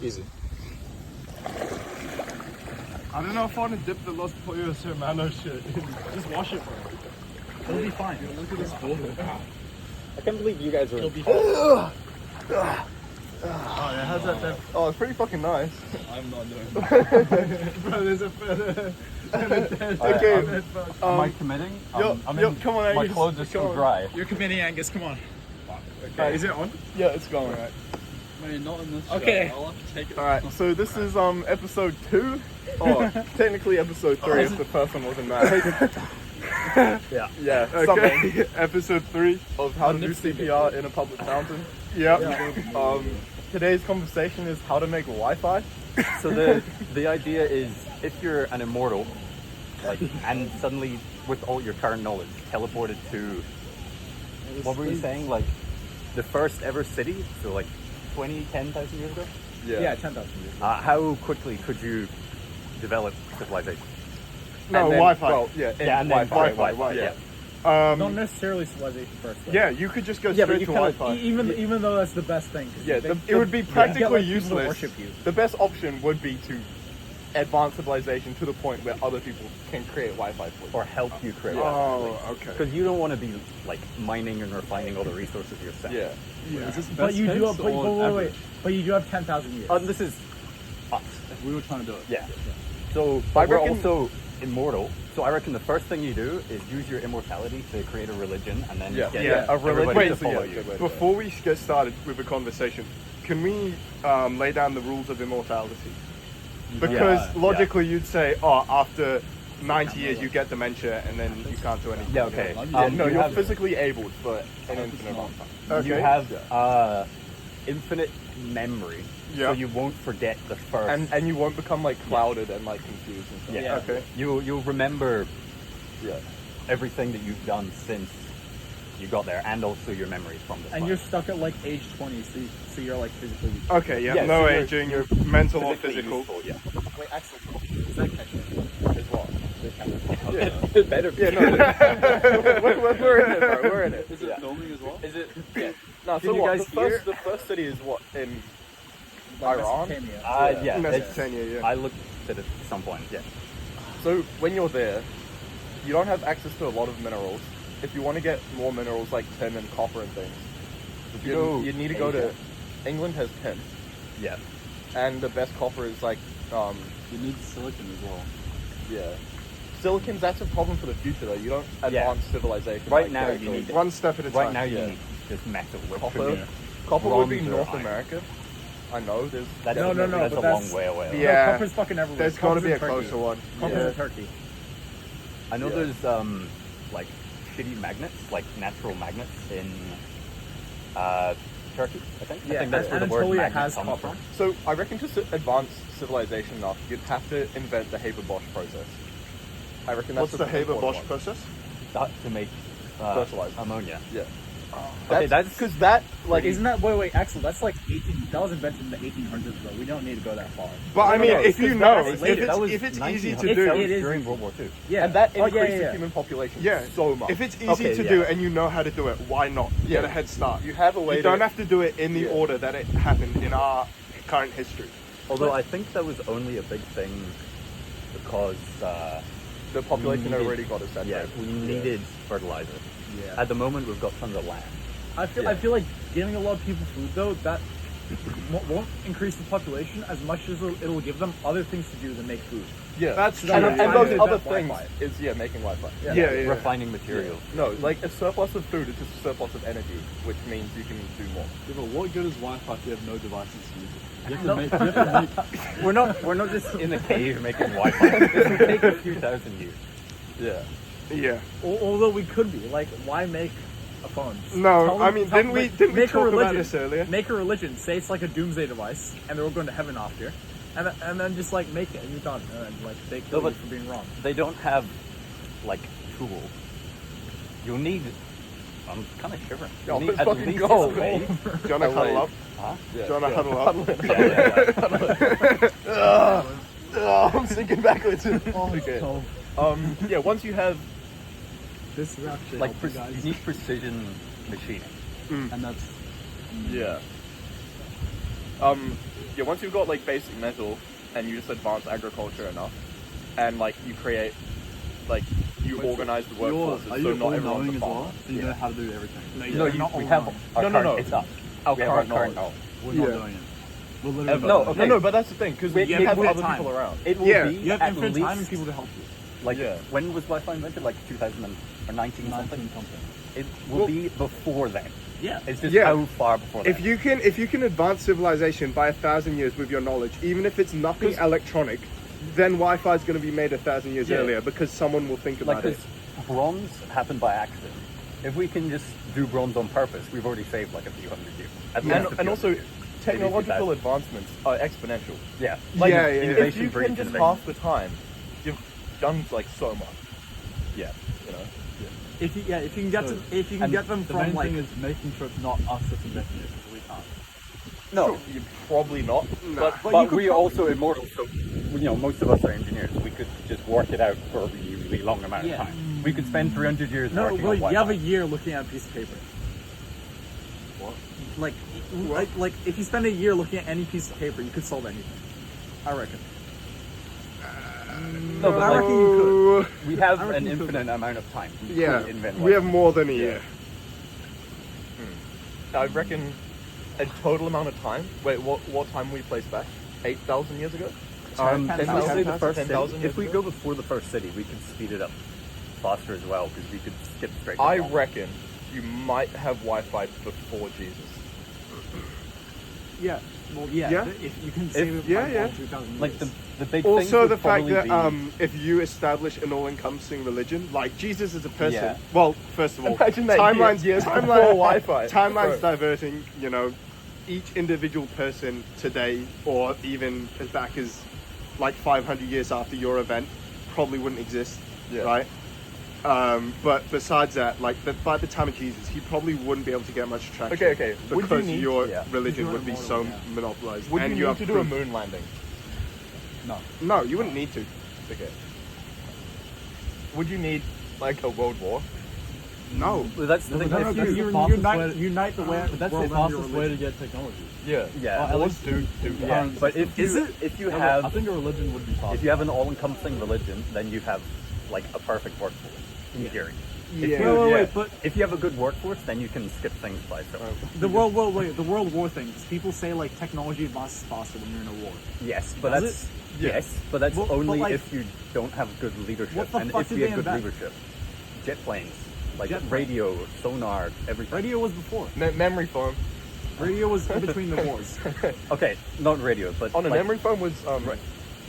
Easy. I don't know if I want to dip the Los Pollos Hermanos shit. Just wash it, bro. It'll be fine. Look at this water. I can't believe you guys are. It'll be fine. Oh yeah, how's that then? Oh, it's pretty fucking nice. I'm not doing it. Bro, there's a feather. Okay. Am I committing? Come on, My Angus. clothes are still dry. You're committing, Angus. Come on. Is it on? Yeah, it's going. Man, not in this Okay. show. I'll have to take it. Alright, so this is episode 2. Oh, technically episode 3 if the first one wasn't married. Yeah. Yeah, Okay. Episode 3. of how to do CPR in a public fountain. Yep. Today's conversation is how to make Wi-Fi. So the idea is if you're an immortal, like, and suddenly with all your current knowledge teleported to what were you saying? Like the first ever city? So like 10,000 years ago? Yeah, 10,000 years. How quickly could you develop civilization? No, And then- Wi-Fi. Well, yeah, and Yeah, and then Wi-Fi. yeah. Not necessarily civilization first. Though. Yeah, you could just go Yeah, but straight you to kind Wi-Fi. even though that's the best thing. 'cause Yeah, It would be you get, practically like, people to useless. worship you. The best option would be to advance civilization to the point where other people can create Wi-Fi for you. Or help you create Oh, okay. because you don't want to be like mining and refining all the resources yourself. Yeah. Is this But you do have, case or wait. But you do have 10,000 years. This is us. If we were trying to do it. Yeah. So I we're reckon- also immortal. So I reckon the first thing you do is use your immortality to create a religion and then get A everybody religion. to follow you. Before we get started with the conversation, can we lay down the rules of immortality? Because Yeah, logically you'd say, oh, after 90 years you get dementia and then you can't do anything. Yeah, okay. No, you you're have, physically able for an infinite amount of time. Okay. you have infinite memory, so Yeah. you won't forget the first. And you won't become like clouded and like confused and stuff. yeah, Okay. you'll remember Yeah. everything that you've done since you got there, and also your memories from the and you're stuck at like age 20, so you're like physically. Okay, yeah, Yeah, no so you're- aging, you're mental or physical. useful, yeah. Wait, Axel, is that catching? Is what? It better be. Yeah, no, we're in it, bro. We're in it. Is it filming as well? Is it? Yeah. No, Can so you what? guys The first city is what in Iran. Mesopotamia. Yeah, Mesopotamia, yeah. I looked at it at some point. Yeah. So when you're there, you don't have access to a lot of minerals. If you want to get more minerals like tin and copper and things, you need to go to. Asia. England has tin, Yeah. and the best copper is like You need silicon as well. yeah. Silicon, that's a problem for the future though. You don't advance civilization. Right like now that. you need it. One step at a time. Right now you yeah. need just metal. which Copper. could be- Copper would be bronze or North iron. America. I know there's That's No, that's but a that's- long way away. Yeah. No, copper's fucking everywhere. There's got to Copper's be a in Turkey. closer one. Copper's Yeah. in Turkey. I know Yeah. there's like shitty magnets, like natural magnets in Turkey. I think. I Yeah, think that's where the word Anatolia magnet has comes copper. from. So I reckon to advance civilization enough, you'd have to invent the Haber-Bosch process. I reckon that's What's the important Haber-Bosch one. process? That to make Fertilizer. ammonia. Yeah. Okay, that's because that Like, isn't that wait, Axel? That's like 18. That was invented in the 1800s, bro. We don't need to go that far. But I mean, no, if you because know, that's if That was it's easy to 1900s. do, That was It is. during World War II. Yeah, and that Oh, increased yeah. the human population yeah, so much. if it's easy Okay, to yeah. do and you know how to do it, why not? Yeah. Get a head start. You have a way You don't to- have to do it in the Yeah. order that it happened in our current history. Although I think that was only a big thing because the population we needed- already got us yeah, saturated. we needed fertilizer. Yeah. At the moment, we've got tons of land. I feel like giving a lot of people food though that won't increase the population as much as it'll give them other things to do than make food. Yeah, That's true. and, yeah, and those yeah. other Wi-Fi. things is making Wi-Fi. Yeah. Refining materials. No, like a surplus of food is just a surplus of energy, which means you can do more. Yeah, but what good is Wi-Fi if you have no devices to use it? You have to No. make. You have to make We're not just in a cave making Wi-Fi. This will take a few thousand years. Yeah. Yeah. Although we could be like, why make a phone? Just No, tell I them- mean, tell didn't them, we like, didn't we make a talk about religion. this earlier? Make a religion. Say it's like a doomsday device, and they're all going to heaven after, and then just like make it, and you're done. And like they kill No, you but- for being wrong. They don't have like tools. You'll need. I'm kind of shivering. Oh, You'll need let's at fucking least go. a spade. Do you want to cuddle up? Huh? Yeah. Do you want to yeah. huddle up? Yeah, Oh, I'm sinking backwards. Okay. Yeah. Once you have this is actually like help you guys, you need precision machining. and that's yeah. Yeah, once you've got like basic metal and you just advance agriculture enough, and like you create, like you organize the workforce Are so you not all everyone's knowing a as farmer. well? So you know how to do everything. No, we have our No, current, it's us. Our We have our current current knowledge. We're Yeah. not doing it. We're literally No, not doing okay. No, but that's the thing because We you have have infinite other time. people around. It will Yeah. be You have at infinite least, time and people to help you. like, Yeah. when was Wi-Fi invented? Like 2000 or 19 it. something? 19 something. It will be before then. Yeah. It's just Yeah. how far before that. If you can advance civilization by 1,000 years with your knowledge, even if it's nothing electronic, then Wi-Fi is going to be made 1,000 years Yeah. earlier because someone will think Like about it. this bronze happened by accident. If we can just do bronze on purpose, we've already saved like a few hundred years. At least a few And also, hundred years. technological 2000. advancements are exponential. Yeah. Like, Yeah, yeah, yeah. if Innovation you breeds can just innovation. half the time, you've done like so much. Yeah. You know. If you can get So- get them The from main like thing is making sure it's not us that's inventing it because we can't. No, You're probably not. Nah. but we are also immortal, so most of us are engineers. We could just work it out for a really, really long amount Yeah. of time. We could spend 300 years no, working well, on you have a Wi-Fi. year looking at a piece of paper. What? Like if you spend a year looking at any piece of paper, you could solve anything. I reckon. No, but I like, reckon you we have I reckon an you could. infinite amount of time. We Yeah, could invent we have Wi-Fi. more than a year. I reckon a total amount of time. Wait, what time we placed back? 8,000 years ago? I would 10,000? say the first 10,000 city. years If we ago? go before the first city, we could speed it up faster as well because we could skip straight. to I dawn. reckon you might have Wi-Fi before Jesus. Yeah. Well, yeah. Yeah. If you can save it yeah, by yeah. 2,000 Like years. the big thing Also, would the fact probably that be- if you establish an all-encompassing religion, like Jesus is a person. Yeah. Well, first of all, Imagine that timelines, years timeline, before Wi-Fi. timelines Bro. diverting. You know, each individual person today, or even as back as like 500 years after your event, probably wouldn't exist, Yeah. right? But besides that, like by the time of Jesus, he probably wouldn't be able to get much traction. Okay. Would you Because need- your yeah. religion You're would be immortal, so yeah. monopolized. Would and you need have to do a proof. moon landing? No. No, you wouldn't need to. Okay. Would you need like a world war? No. Well, that's the No, thing. but If that's you- the you fastest unite, way to- unite the way. But that's the world under fastest way to religion. get technology. Yeah. Yeah. At Wars least do the yeah, current but if system. you if you No, but I have think a religion would be faster. if you have an all-encompassing religion, then you have like a perfect workforce in theory. If Yeah. you, Wait, but if you have a good workforce, then you can skip things by so. the world war things. People say like technology advances faster when you're in a war. Yes, but Does that's it? yes, but that's Well, but only like- if you don't have good leadership. What the And fuck if did you they have good invent? leadership, jet planes, like Jet planes. radio, sonar, everything. Radio was before. Memory foam. Radio was in between the wars. Okay, not radio, but On a like, memory foam was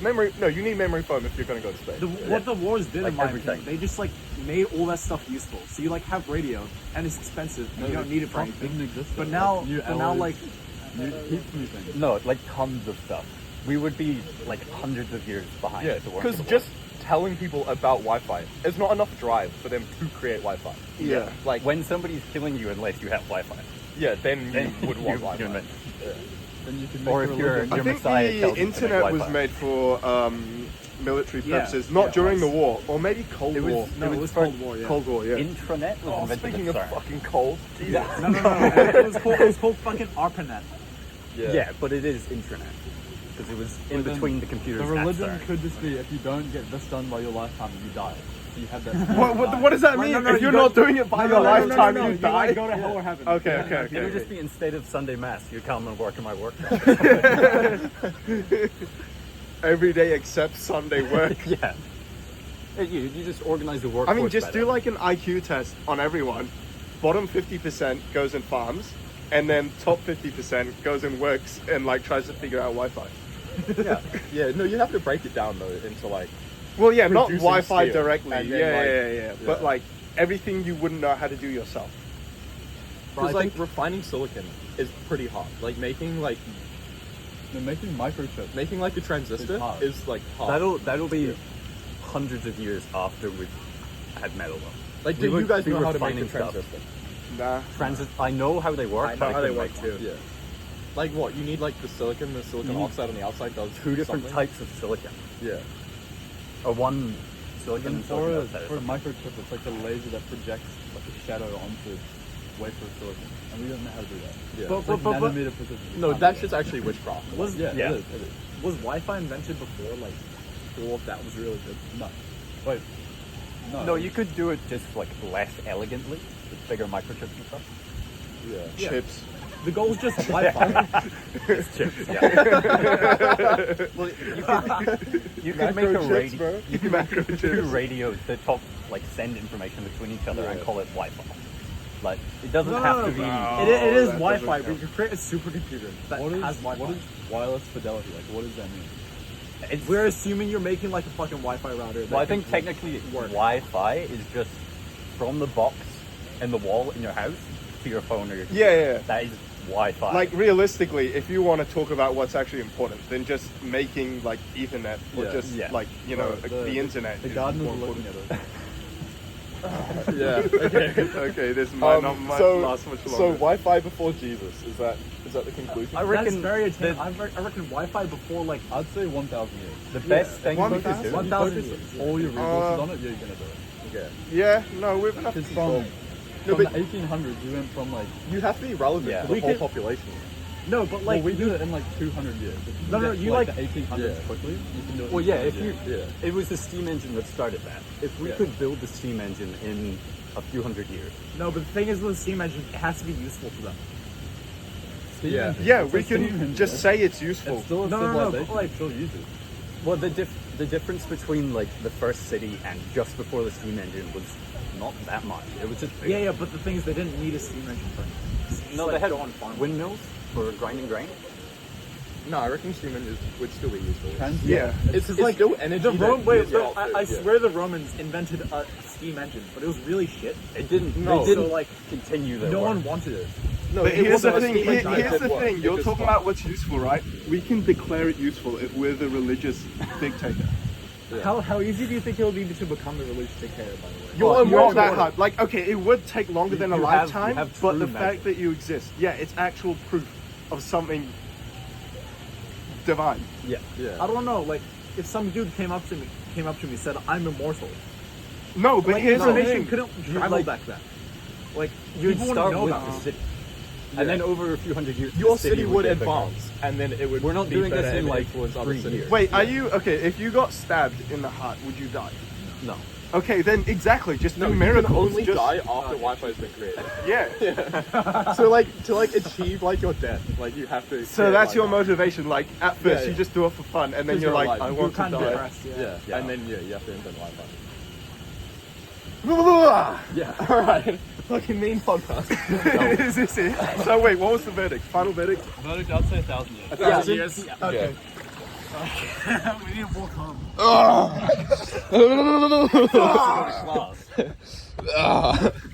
memory. No, you need memory foam if you're going to go to space. What the wars did, Like in my everything. opinion, they just like made all that stuff useful. So you like have radio, and it's expensive. And you don't need it for Trump anything. didn't exist. But though. now, New but now, alloys, like, new heaps new things. No, like tons of stuff. We would be like hundreds of years behind. Yeah, to work because in the just telling people about Wi-Fi, there's not enough drive for them to create Wi-Fi. Yeah. Like, when somebody's killing you unless you have Wi-Fi, yeah, then then you would want you Wi-Fi. invent. Then you can make Or a if you're religion. I your think Messiah the tells you to make internet was Wi-Fi. made for military Yeah. purposes, not Yeah, it during was. the war, or maybe Cold It was- War. no, it was Cold War. Yeah. Cold War, yeah. Intranet was Oh, invented speaking at of CERN. fucking cold, Jesus. No, it was called fucking ARPANET. Yeah, but it is intranet because it was in But then between the computers. The at religion CERN. could just be if you don't get this done by your lifetime, you die. So you have that. What does that Well, mean? no, no, if you're you not don't- doing it by No, your no, no, no, lifetime, no, no, you you die? like go to hell or heaven. Okay, Yeah. okay, It would okay. just be instead of Sunday mass, you come and work in my work. Every day except Sunday work. Yeah. You just organize the work. I mean, just do like an IQ test on everyone. Bottom 50% goes and farms, and then top 50% goes and works and like tries to figure out Wi-Fi. Yeah, no, you have to break it down though into like, Well, yeah, not Producing Wi-Fi steel, directly. and Yeah, then, like- yeah. But like everything you wouldn't know how to do yourself. because I like think- refining silicon is pretty hard. Like making like They're making microchips. a transistor It's hard. is like hard. That'll be hundreds of years after we've had metal. Though. Like, we do you would guys be know how to make a refining stuff. transistor? Nah. I know how they work. I know but how they couldn't work make too. one. Yeah. Like what? You need like the silicon You need oxide on the outside does Two different something? types of silicon, Yeah. or one silicon. And silicon for a oxide or for a something. microchip, it's like a laser that projects like a shadow onto wafer of silicon, and we don't know how to do that. Yeah. But- It's like but- nanometer precision. No, Can't that do shit's actually witchcraft. Was Yeah, Yeah. it is. was Wi-Fi invented before like all of that was really good? No. Wait. No, you could do it just like less elegantly with bigger microchips and stuff. Yeah. Yeah. Chips. The goal is just Wi-Fi. It's chips, yeah. Well, you could make a Macro chips, radio. bro. You could Macro make two chips. radios that talk, like send information between each other and Yeah. call it Wi-Fi. Like it doesn't No, have no, to be. no. It is that Wi-Fi, doesn't but you can create a supercomputer that What is has Wi-Fi. what is wireless fidelity? Like, what does that mean? It's, We're assuming you're making like a fucking Wi-Fi router. that well, I can, think like, technically work. Wi-Fi is just from the box in the wall in your house to your phone or your Yeah, yeah. That is Wi-Fi. Like realistically, if you want to talk about what's actually important, then just making like Ethernet or Yeah. just Yeah. like the internet. The is gardeners more are looking important. at us. Yeah. Okay. Okay, this might not last much so longer. Wi-Fi before Jesus is that the conclusion? I reckon That's very attainable. the, I reckon Wi-Fi before like I'd say 1,000 years. the best thing you 1,000? could do. 1,000 Focus years. all your resources on it, yeah, you're gonna do it. Okay. Yeah, no, we've enough Because people. from but- the 1800s, we went from like You have to be relevant Yeah. to the We whole could- population. no, but like well, we did it in like 200 years. If you No, no, get to, you like like- the 1800s Yeah. quickly, you can do it. Well, in yeah, 200 if you, years. Yeah. it was the steam engine that started that. If we Yeah. could build the steam engine in a few hundred years, no, but the thing is with the steam engine, it has to be useful to them. Steam Yeah. engine. Yeah, It's we a steam can engine. just say it's useful. It's still a No, no, no, civilization. but, like- it still uses. well, the difference between like the first city and just before the steam engine was not that much. It was just bigger. Yeah, yeah, but the thing is, they didn't need a steam engine for it. Just, No, like, they had go on farm. windmills for grinding grain. No, I reckon steam engines would still be useful. Yeah. It's like still energy. The that Rome, wait, gives no, output, I yeah. swear the Romans invented a steam engine, but it was really shit. It didn't. No. They didn't So, like, continue their No work. one wanted it. No, But it here's the wasn't a thing. steam engine Here's that the did thing. work. You're It just talking about what's useful, right? We can declare it useful if we're the religious dictator. How easy do you think it would be to become the religious dictator, by the way? You're you're not that immortal. hard. Like, okay, it would take longer than a you have- lifetime, you have but true the magic. fact that you exist, yeah, it's actual proof of something divine. Yeah. I don't know, like, if some dude came up to me, said, I'm immortal. No, but Like, here's the information thing. couldn't You, travel like- back then. Like, You'd people wouldn't start know with about the it. city, and then over a few hundred years, Your the city would get bigger. advance, and then it would. We're not be doing this better in, and like, influence other 3 cities. years. Wait, are you okay? If you got stabbed in the heart, would you die? No. Okay, then exactly. Just No, do you miracles. can only just, die after Wi-Fi has been created. Yeah. So to achieve like your death, like you have to. So create that's like your that. motivation. Like at first, Yeah, you yeah. just do it for fun, and then 'Cause you're like, alive. I You're want to kind of die. depressed, yeah. Yeah. And then you have to invent Wi-Fi. Yeah. Yeah. All right. Fucking mean podcast. Is this it? So wait, what was the verdict? Final verdict? Verdict, I'd say 1,000 years. 1,000 years. Okay. We need to walk home. Class.